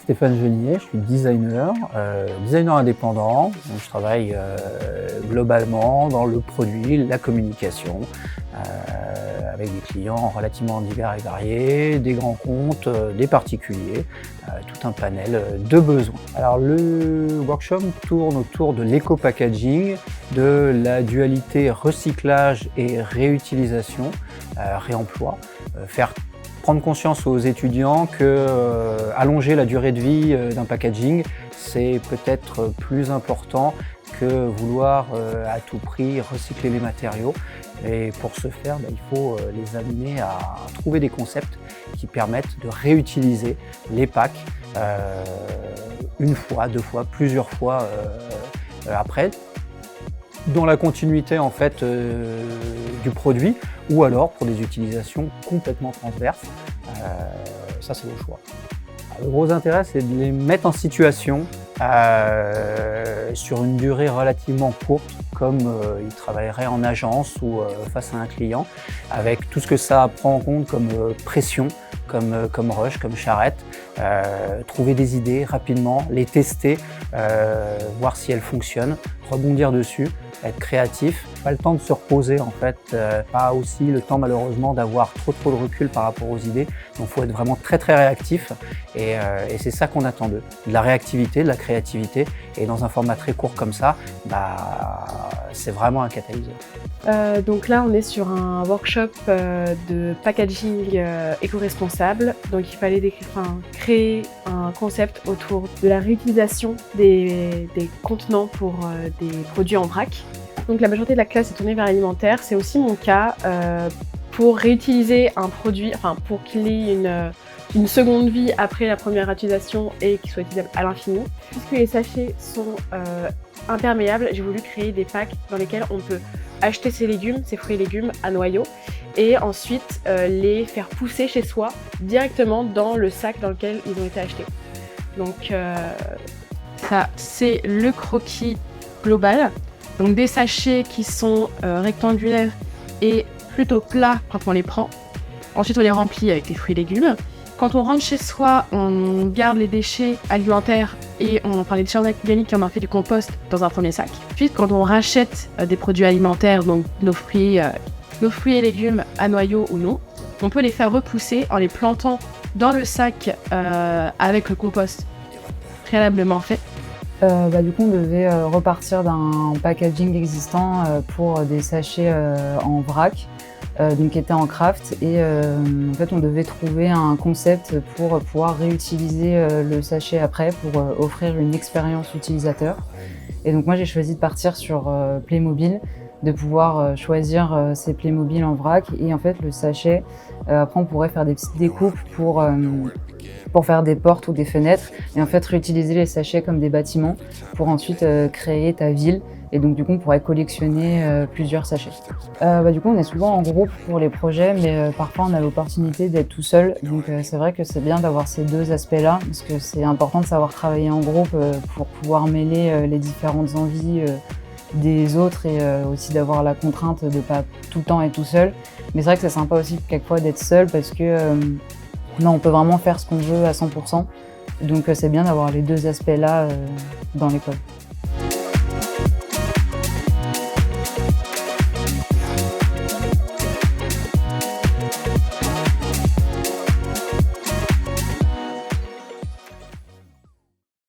Stéphane Genier, je suis designer indépendant. Donc je travaille globalement dans le produit, la communication, avec des clients relativement divers et variés, des grands comptes, des particuliers, tout un panel de besoins. Alors le workshop tourne autour de l'éco-packaging, de la dualité recyclage et réutilisation, réemploi, prendre conscience aux étudiants que allonger la durée de vie d'un packaging, c'est peut-être plus important que vouloir à tout prix recycler les matériaux. Et pour ce faire, il faut les amener à trouver des concepts qui permettent de réutiliser les packs une fois, deux fois, plusieurs fois après, dans la continuité en fait du produit, ou alors pour des utilisations complètement transverses. Ça, c'est le choix. Le gros intérêt, c'est de les mettre en situation sur une durée relativement courte, comme ils travailleraient en agence ou face à un client, avec tout ce que ça prend en compte comme pression, comme rush, comme charrette, trouver des idées rapidement, les tester, voir si elles fonctionnent, rebondir dessus, être créatif. Pas le temps de se reposer en fait, pas aussi le temps malheureusement d'avoir trop de recul par rapport aux idées. Donc il faut être vraiment très réactif et c'est ça qu'on attend d'eux. De la réactivité, de la créativité, et dans un format très court comme ça, c'est vraiment un catalyseur. Donc là, on est sur un workshop de packaging éco-responsable. Donc il fallait créer un concept autour de la réutilisation des contenants pour des produits en vrac. Donc la majorité de la classe est tournée vers l'alimentaire. C'est aussi mon cas. Pour réutiliser un produit, pour qu'il ait une seconde vie après la première utilisation et qu'il soit utilisable à l'infini. Puisque les sachets sont imperméables, j'ai voulu créer des packs dans lesquels on peut acheter ses fruits et légumes à noyaux et ensuite les faire pousser chez soi directement dans le sac dans lequel ils ont été achetés. Donc ça, c'est le croquis global. Donc des sachets qui sont rectangulaires et plutôt plats quand on les prend. Ensuite, on les remplit avec les fruits et légumes. Quand on rentre chez soi, on garde les déchets alimentaires et les déchets organiques et on en fait du compost dans un premier sac. Ensuite, quand on rachète des produits alimentaires, donc nos fruits et légumes à noyaux ou non, on peut les faire repousser en les plantant dans le sac avec le compost préalablement fait. Du coup, on devait repartir d'un packaging existant pour des sachets en vrac, donc qui étaient en craft, et en fait, on devait trouver un concept pour pouvoir réutiliser le sachet après pour offrir une expérience utilisateur. Et donc moi, j'ai choisi de partir sur Playmobil, de pouvoir choisir ces Playmobil en vrac, et en fait, le sachet, après, on pourrait faire des petites découpes pour faire des portes ou des fenêtres, et en fait réutiliser les sachets comme des bâtiments pour ensuite créer ta ville. Et donc du coup on pourrait collectionner plusieurs sachets. Du coup on est souvent en groupe pour les projets, mais parfois on a l'opportunité d'être tout seul. Donc c'est vrai que c'est bien d'avoir ces deux aspects-là, parce que c'est important de savoir travailler en groupe pour pouvoir mêler les différentes envies des autres, et aussi d'avoir la contrainte de pas tout le temps être tout seul. Mais c'est vrai que c'est sympa aussi quelquefois d'être seul, parce que on peut vraiment faire ce qu'on veut à 100%. Donc c'est bien d'avoir les deux aspects-là dans l'école.